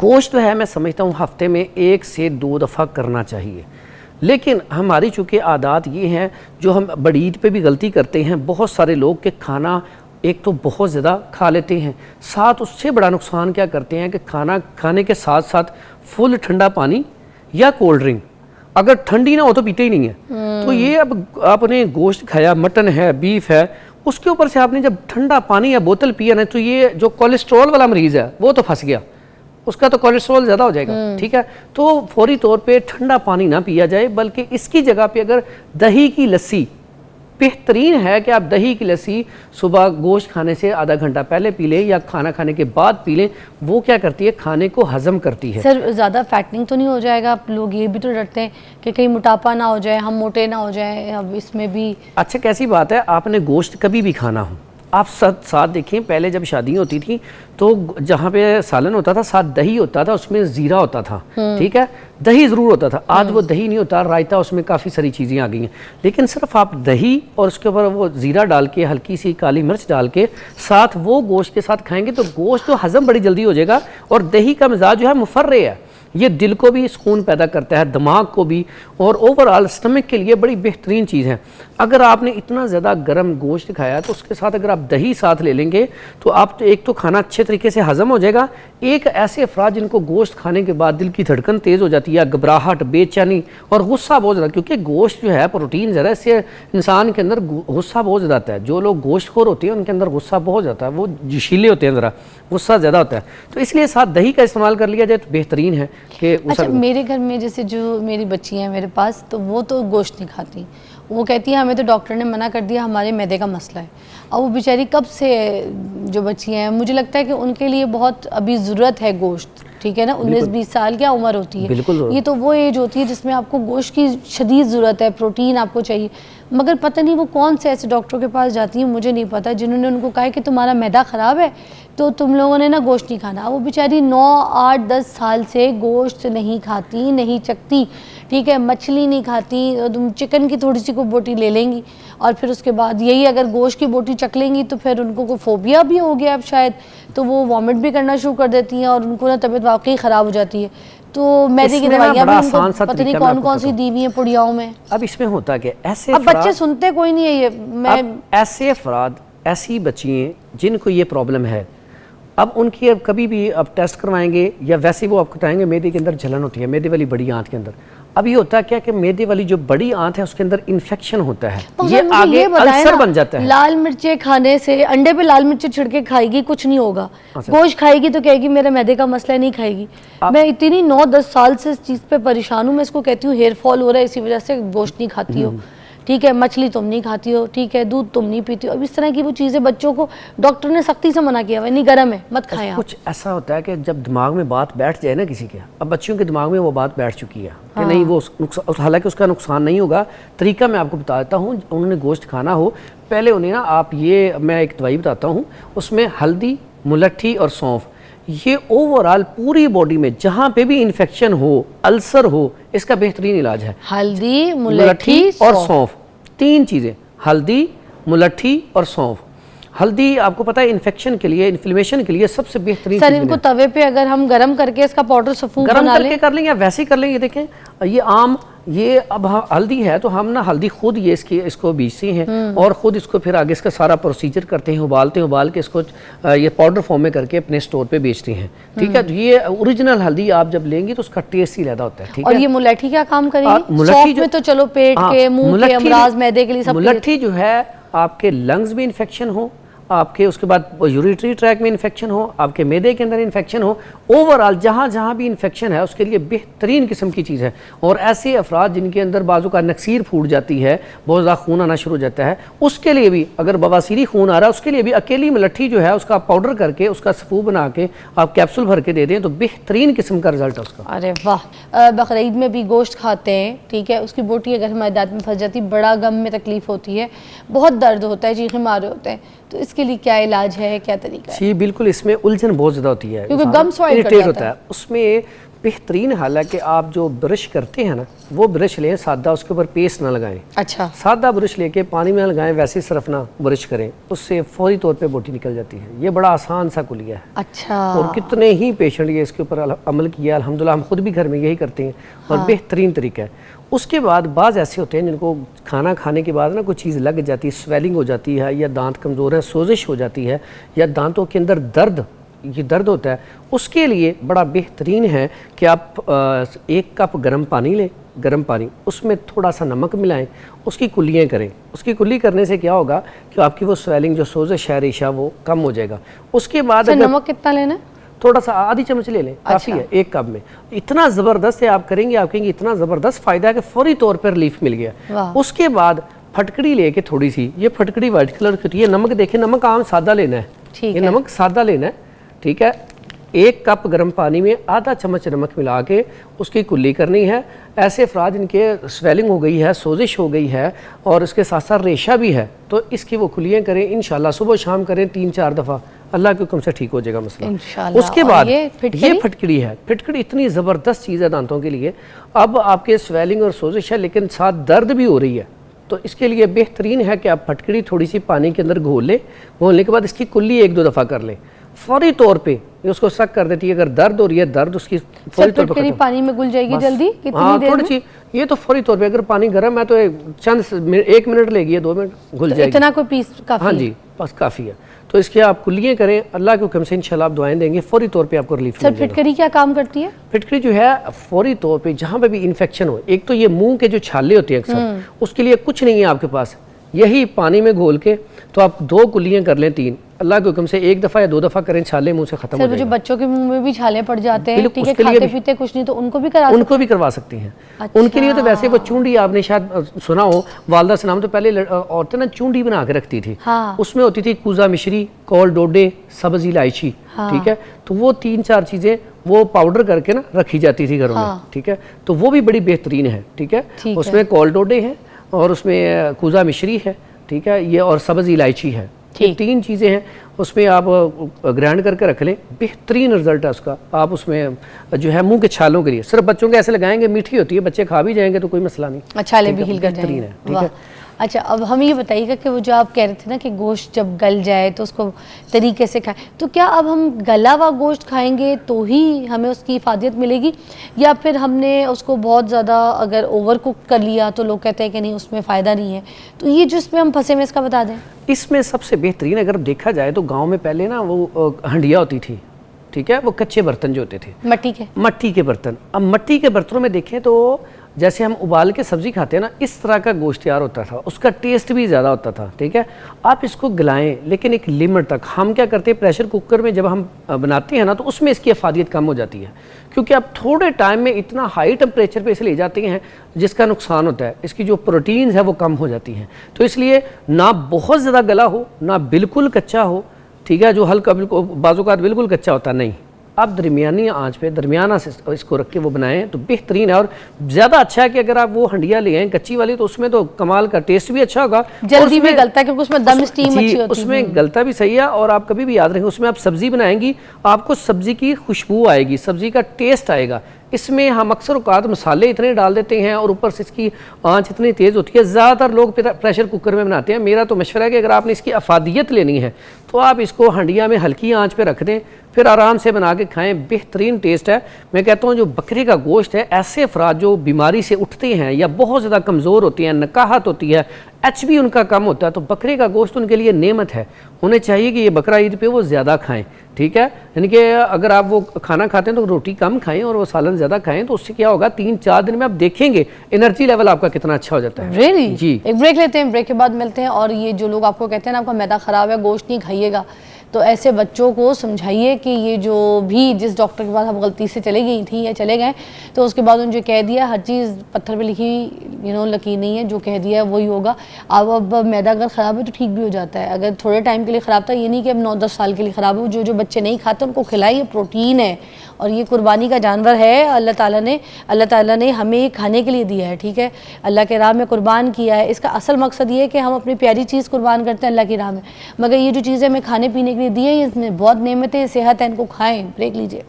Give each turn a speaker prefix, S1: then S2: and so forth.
S1: गोश्त जो है मैं समझता हूँ हफ्ते में 1 से 2 दफ़ा करना चाहिए, लेकिन हमारी चूँकि आदत ये हैं जो हम बड़ी ईद पे भी गलती करते हैं, बहुत सारे लोग के खाना एक तो बहुत ज़्यादा खा लेते हैं, साथ उससे बड़ा नुकसान क्या करते हैं कि खाना खाने के साथ साथ फुल ठंडा पानी या कोल्ड ड्रिंक, अगर ठंडी ना हो तो पीते ही नहीं है। तो ये अब आपने गोश्त खाया, मटन है, बीफ है, उसके ऊपर से आपने जब ठंडा पानी या बोतल पिया ना, तो ये जो कोलेस्ट्रॉल वाला मरीज़ है वो तो फंस गया, उसका तो कोलेस्ट्रॉल ज़्यादा हो जाएगा। ठीक है, तो फौरी तौर पे ठंडा पानी ना पिया जाए, बल्कि इसकी जगह पे अगर दही की लस्सी, बेहतरीन है कि आप दही की लस्सी सुबह गोश्त खाने से आधा घंटा पहले पी लें या खाना खाने के बाद पी लें। वो क्या करती है, खाने को हजम करती है।
S2: सर ज़्यादा फैटनिंग तो नहीं हो जाएगा? आप लोग ये भी तो डरते हैं कि कहीं मोटापा ना हो जाए, हम मोटे ना हो जाए, अब इसमें भी।
S1: अच्छा, कैसी बात है, आपने गोश्त कभी भी खाना हो, आप साथ देखें, पहले जब शादी होती थी तो जहाँ पे सालन होता था साथ दही होता था, उसमें ज़ीरा होता था। ठीक है, दही ज़रूर होता था। आज वो दही नहीं होता, रायता, उसमें काफ़ी सारी चीज़ें आ गई हैं, लेकिन सिर्फ आप दही और उसके ऊपर वो ज़ीरा डाल के, हल्की सी काली मिर्च डाल के साथ वो गोश्त के साथ खाएंगे तो गोश्त जो हज़म बड़ी जल्दी हो जाएगा। और दही का मिजाज जो है मुफर्रे है, ये दिल को भी सुकून पैदा करता है, दिमाग को भी, और ओवरऑल स्टमक के लिए बड़ी बेहतरीन चीज़ है। अगर आपने इतना ज़्यादा गर्म गोश्त खाया तो उसके साथ अगर आप दही साथ ले लेंगे तो आप तो एक तो खाना अच्छे तरीके से हज़म हो जाएगा। एक ऐसे अफराद जिनको गोश्त खाने के बाद दिल की धड़कन तेज़ हो जाती है, घबराहट, बेचैनी और गुस्सा बहुत ज़्यादा, क्योंकि गोश्त जो है प्रोटीन ज़रा, इससे इंसान के अंदर गुस्सा बहुत ज़्यादा आता है। जो लोग गोश्तखोर होते हैं उनके अंदर गुस्सा बहुत ज़्यादा है, वो जोशीले होते हैं, ज़रा गुस्सा ज़्यादा होता है। तो इसलिए साथ दही का इस्तेमाल कर लिया जाए तो बेहतरीन है। कि
S2: अच्छा, मेरे घर में जैसे जो मेरी बच्ची हैं मेरे पास, तो वो तो गोश्त नहीं खाती। वो कहती है हमें तो डॉक्टर ने मना कर दिया, हमारे मैदे का मसला है। और वो बेचारी कब से, जो बच्ची हैं, मुझे लगता है कि उनके लिए बहुत अभी ज़रूरत है गोश्त। ठीक है ना, 19-20 साल क्या उम्र होती है, ये तो वो एज होती है जिसमें आपको गोश्त की शदीद ज़रूरत है, प्रोटीन आपको चाहिए। मगर पता नहीं वो कौन से ऐसे डॉक्टरों के पास जाती हैं, मुझे नहीं पता, जिन्होंने उनको कहा है कि तुम्हारा मैदा ख़राब है तो तुम लोगों ने ना गोश्त नहीं खाना। वो बेचारी 9-8-10 साल से गोश्त नहीं खाती, नहीं चखती। ठीक है, मछली नहीं खाती, तुम चिकन की थोड़ी सी को बोटी ले लेंगी और फिर उसके बाद यही अगर गोश्त की बोटी चख लेंगी तो फिर उनको कोई फोबिया भी हो गया अब शायद, तो वो वॉमिट भी करना शुरू कर देती हैं और उनको ना तबीयत वाकई ख़राब हो जाती है। तो मैदे की दवाइयाँ भी उनको पता नहीं कौन कौन सी दी हुई हैं पुड़ियाओं में।
S1: अब इसमें होता कि ऐसे
S2: अब बच्चे सुनते कोई नहीं है ये। मैं
S1: ऐसे अफराद, ऐसी बच्चियाँ जिनको ये प्रॉब्लम है, अब उनकी अब कभी भी अब टेस्ट करवाएंगे या वैसे वो आपको बताएंगे मैदे के अंदर जलन होती है, मैदे वाली बड़ी आंत के अंदर। अब ये होता है क्या कि मैदे वाली जो बड़ी आंत है उसके अंदर इन्फेक्शन होता है, ये आगे अल्सर बन जाता है।
S2: लाल मिर्चें खाने से, अंडे पे लाल मिर्चें छिड़के खाएगी कुछ नहीं होगा, गोश्त खाएगी तो कहेगी मेरा मैदे का मसला नहीं खाएगी। मैं इतनी 9-10 साल से इस चीज़ पे परेशान हूँ। मैं इसको कहती हूँ हेयर फॉल हो रहा है इसी वजह से, गोश्त नहीं खाती हो, ठीक है, मछली तुम नहीं खाती हो, ठीक है, दूध तुम नहीं पीती हो। अब इस तरह की वो चीज़ें बच्चों को डॉक्टर ने सख्ती से मना किया हुआ, नहीं गर्म है मत खाएं।
S1: कुछ ऐसा होता है कि जब दिमाग में बात बैठ जाए ना किसी के, अब बच्चियों के दिमाग में वो बात बैठ चुकी है कि नहीं वो हालांकि उसका नुकसान नहीं होगा। तरीका मैं आपको बता देता हूँ, उन्होंने गोश्त खाना हो, पहले उन्हें ना आप ये, मैं एक दवाई बताता हूँ, उसमें हल्दी, मुलट्ठी और सौंफ, ये ओवरऑल पूरी बॉडी में जहाँ पे भी इन्फेक्शन हो, अल्सर हो, इसका बेहतरीन इलाज है।
S2: हल्दी, मुलट्ठी
S1: और सौंफ, 3 चीज़ें, हल्दी, मुलट्ठी और सौंफ। हल्दी आपको पता है इन्फेक्शन के लिए, इन्फ्लेमेशन के लिए सबसे बेहतरीन।
S2: सर इनको तवे पे अगर हम गरम करके इसका पाउडर सफून बना लें,
S1: कर लें या वैसे ही कर लें। ये देखें, ये आम, ये अब हल्दी है तो हम ना हल्दी खुद ये इसको बीजते हैं और खुद इसको फिर आगे इसका सारा प्रोसीजर करते हैं, उबालते हैं, उबाल के इसको ये पाउडर फॉर्म में करके अपने स्टोर पे बेचते हैं। ठीक है, तो ये ओरिजिनल हल्दी आप जब लेंगी तो उसका टेस्ट ही ज़्यादा होता है। ठीक है,
S2: और ये मुलट्ठी क्या काम करेगी?
S1: मुलट्ठी
S2: में तो चलो पेट के, मुंह के अमराज, मैदे के लिए सब।
S1: मुलट्ठी जो है आपके लंग्स में इन्फेक्शन हो, आपके उसके बाद यूरिटरी ट्रैक में इन्फेक्शन हो, आपके मैदे के अंदर इन्फेक्शन हो, ओवरऑल जहाँ जहाँ भी इन्फेक्शन है उसके लिए बेहतरीन किस्म की चीज़ है। और ऐसे अफराद जिनके अंदर बाजू का नक्सीर फूट जाती है, बहुत ज़्यादा खून आना शुरू हो जाता है, उसके लिए भी, अगर बवासीरी खून आ रहा है उसके लिए भी अकेली मुलट्ठी जो है उसका पाउडर करके, उसका सफू बना के आप कैप्सूल भर के दे दें तो बेहतरीन किस्म का रिजल्ट है उसका।
S2: अरे वाह। बकरीद में भी गोश्त खाते हैं, ठीक है, उसकी बोटी अगर हमारे दांत में फंस जाती, बड़ा गम में तकलीफ होती है, बहुत दर्द होता है, चीखें मारे होते हैं, तो इसके लिए क्या इलाज है, क्या तरीका है?
S1: जी बिल्कुल, इसमें उलझन बहुत ज़्यादा होती है,
S2: क्योंकि गम स्वाइल
S1: इरिटेट होता है, उसमें बेहतरीन हाल है कि आप जो ब्रश करते हैं ना, वो ब्रश लें सादा, उसके ऊपर पेस्ट ना लगाएं।
S2: अच्छा,
S1: सादा ब्रश लेके पानी में लगाएं, वैसे सिर्फ ना ब्रश करें, उससे फौरी तौर पे बोटी निकल जाती है। ये बड़ा आसान सा कुलिया है।
S2: अच्छा।
S1: और कितने ही पेशेंट ये इसके ऊपर अमल किया, अल्हम्दुलिल्लाह हम खुद भी घर में यही करते हैं और बेहतरीन तरीका है। उसके बाद बाज़ ऐसे होते हैं जिनको खाना खाने के बाद ना कोई चीज़ लग जाती है, स्वेलिंग हो जाती है, या दांत कमज़ोर है, सोजिश हो जाती है, या दांतों के अंदर दर्द होता है। उसके लिए बड़ा बेहतरीन है कि आप 1 कप गर्म पानी लें, गर्म पानी, उसमें थोड़ा सा नमक मिलाएं, उसकी कुल्लियाँ करें। उसकी कुल्ली करने से क्या होगा कि आपकी वो स्वेलिंग जो सोजिश है, रेशा, वो कम हो जाएगा। उसके बाद
S2: नमक कितना लेना है?
S1: थोड़ा सा, आधी चम्मच ले लें, काफ़ी है 1 कप में। इतना ज़बरदस्त है, आप करेंगे, आप कहेंगे इतना ज़बरदस्त फ़ायदा है कि फौरी तौर पर रिलीफ मिल गया। उसके बाद फटकड़ी लेके थोड़ी सी, ये फटकड़ी वाइट कलर की होती है, नमक देखें, नमक आम सादा लेना है, ये नमक सादा लेना है, ठीक है। 1 कप गर्म पानी में आधा चम्मच नमक मिला के उसकी कुल्ली करनी है। ऐसे अफराद जिनके स्वेलिंग हो गई है, सोजिश हो गई है और उसके साथ साथ रेशा भी है, तो इसकी वो कुल्लियाँ करें इंशाल्लाह, सुबह शाम करें 3-4 दफ़ा, अल्लाह के हुक्म से ठीक हो जाएगा मसला। उसके बाद ये फटकड़ी है। फटकड़ी इतनी ज़बरदस्त चीज़ है दांतों के लिए। अब आपके स्वेलिंग और सोजिश है लेकिन साथ दर्द भी हो रही है, तो इसके लिए बेहतरीन है कि आप फटकड़ी थोड़ी सी पानी के अंदर घोल लें। घोलने के बाद इसकी कुल्ली 1-2 दफ़ा कर लें, फौरी तौर पे ये उसको सक कर देती है। अगर दर्द हो रही है, दर्द उसकी फौरी तौर पे
S2: पानी में घुल जाएगी जल्दी, कितनी देर
S1: थोड़ी सी, ये तो फौरी तौर पे, अगर पानी गर्म है तो 1 मिनट लेगी, 2 मिनट घुल जाएगी।
S2: इतना कोई पीस काफी?
S1: हाँ जी, बस काफ़ी है। तो इसके आप कुल्लियाँ करें, अल्लाह के हुक्म से इंशाल्लाह आप दुआएं देंगे, फौरी तौर पे आपको रिलीफ मिलेगा।
S2: फिटकरी क्या काम करती है?
S1: फिटकरी जो है फौरी तौर पे जहाँ पे भी इन्फेक्शन हो, एक तो ये मुंह के जो छाले होते हैं अक्सर, उसके लिए कुछ नहीं है आपके पास, यही पानी में घोल के तो आप 2 कुल्लियाँ कर लें, 3, अल्लाह के हुक्म से 1 दफ़ा या 2 दफ़ा करें, छाले मुंह से खत्म हो जाएगा।
S2: जो बच्चों के मुंह में भी छाले पड़ जाते हैं, ठीक है, खाते पीते कुछ नहीं, तो उनको भी करवा सकती हैं।
S1: अच्छा। उनके लिए तो वैसे वो चूंडी, आपने शायद सुना हो, वालदा से नाम, तो पहले औरतें ना चूंडी बना के रखती थी।
S2: हाँ।
S1: उसमें होती थी कूजा मिश्री, कोल डोडे, सब्ज़ इलायची, ठीक है, तो वो 3-4 चीज़ें वो पाउडर करके ना रखी जाती थी घरों में, ठीक है, तो वो भी बड़ी बेहतरीन है, ठीक है। उसमें कोल डोडे हैं और उसमें कूजा मिश्री है, ठीक है, ये और सब्ज़ इलायची है, 3 चीज़ें हैं। उसमें आप ग्राइंड करके रख लें, बेहतरीन रिजल्ट है उसका। आप उसमें जो है मुंह के छालों के लिए सिर्फ बच्चों के ऐसे लगाएंगे, मीठी होती है, बच्चे खा भी जाएंगे तो कोई मसला नहीं,
S2: छाले भी हिल कर जाएंगे,
S1: है, ठीक है।
S2: अच्छा, अब हमें ये बताइएगा कि वो जो आप कह रहे थे ना कि गोश्त जब गल जाए तो उसको तरीके से खाएं, तो क्या अब हम गला हुआ गोश्त खाएंगे तो ही हमें उसकी इफादियत मिलेगी, या फिर हमने उसको बहुत ज़्यादा अगर ओवर कुक कर लिया तो लोग कहते हैं कि नहीं उसमें फ़ायदा नहीं है, तो ये जो इसमें हम फंसे में इसका बता दें।
S1: इसमें सबसे बेहतरीन अगर देखा जाए तो गाँव में पहले ना वो हंडिया होती थी, ठीक है, वो कच्चे बर्तन जो होते थे, मट्टी के बर्तन। अब मट्टी के बर्तनों में देखें तो जैसे हम उबाल के सब्ज़ी खाते हैं ना, इस तरह का गोश्त तैयार होता था, उसका टेस्ट भी ज़्यादा होता था, ठीक है। आप इसको गलाएं लेकिन एक लिमिट तक। हम क्या करते हैं, प्रेशर कुकर में जब हम बनाते हैं ना, तो उसमें इसकी अफादियत कम हो जाती है, क्योंकि आप थोड़े टाइम में इतना हाई टेम्परेचर पे इसे ले जाते हैं जिसका नुकसान होता है, इसकी जो प्रोटीन्स है वो कम हो जाती हैं। तो इसलिए ना बहुत ज़्यादा गला हो, ना बिल्कुल कच्चा हो, ठीक है, जो हल्का बिल्कुल बाज़-औक़ात बिल्कुल कच्चा होता नहीं। आप दरमियानी आंच पे दरमियाना से इसको रख के वो बनाएं तो बेहतरीन है। और ज़्यादा अच्छा है कि अगर आप वो हंडिया ले आएँ कच्ची वाली, तो उसमें तो कमाल का टेस्ट भी अच्छा होगा,
S2: जल्दी भी गलता है क्योंकि उसमें दम स्टीम अच्छी होती है,
S1: उसमें गलता भी सही है। और आप कभी भी याद रखें, उसमें आप सब्ज़ी बनाएंगी, आपको सब्ज़ी की खुशबू आएगी, सब्ज़ी का टेस्ट आएगा। इसमें हम अक्सर औक़ात मसाले इतने डाल देते हैं और ऊपर से इसकी आंच इतनी तेज़ होती है। ज़्यादातर लोग प्रेशर कुकर में बनाते हैं। मेरा तो मशवरा है कि अगर आपने इसकी अफादियत लेनी है तो आप इसको हंडिया में हल्की आंच पे रख दें, फिर आराम से बना के खाएं, बेहतरीन टेस्ट है। मैं कहता हूँ जो बकरे का गोश्त है, ऐसे अफराद जो बीमारी से उठते हैं या बहुत ज़्यादा कमज़ोर होती हैं, नकाहत होती है, HB उनका कम होता है, तो बकरे का गोश्त उनके लिए नेमत है। उन्हें चाहिए कि ये बकरा ईद पे वो ज़्यादा खाएं, ठीक है। यानी कि अगर आप वो खाना खाते हैं तो रोटी कम खाएं और वो सालन ज़्यादा खाएं, तो उससे क्या होगा 3-4 दिन में आप देखेंगे एनर्जी लेवल आपका कितना अच्छा हो जाता है।
S2: रियली
S1: जी।
S2: एक ब्रेक लेते हैं, ब्रेक के बाद मिलते हैं। और ये जो लोग आपको कहते हैं ना आपका मैदा ख़राब है, गोश्त नहीं खाइएगा, तो ऐसे बच्चों को समझाइए कि ये जो भी जिस डॉक्टर के पास हम गलती से चले गई थी या चले गए, तो उसके बाद उन्होंने जो कह दिया, हर चीज़ पत्थर पे लिखी लकीर नहीं है, जो कह दिया वही होगा। अब मैदा अगर ख़राब है तो ठीक भी हो जाता है। अगर थोड़े टाइम के लिए ख़राब था, ये नहीं कि अब 9-10 साल के लिए ख़राब हो। जो बच्चे नहीं खाते उनको खिलाइए, प्रोटीन है और ये कुर्बानी का जानवर है। अल्लाह ताला ने हमें खाने के लिए दिया है, ठीक है, अल्लाह के राह में कुर्बान किया है। इसका असल मकसद ये है कि हम अपनी प्यारी चीज़ कुर्बान करते हैं अल्लाह की राह में, मगर ये जो चीज़ें हमें खाने पीने के लिए दी है, इसमें बहुत नेमतें, सेहत है, इनको खाएँ। ब्रेक लीजिए।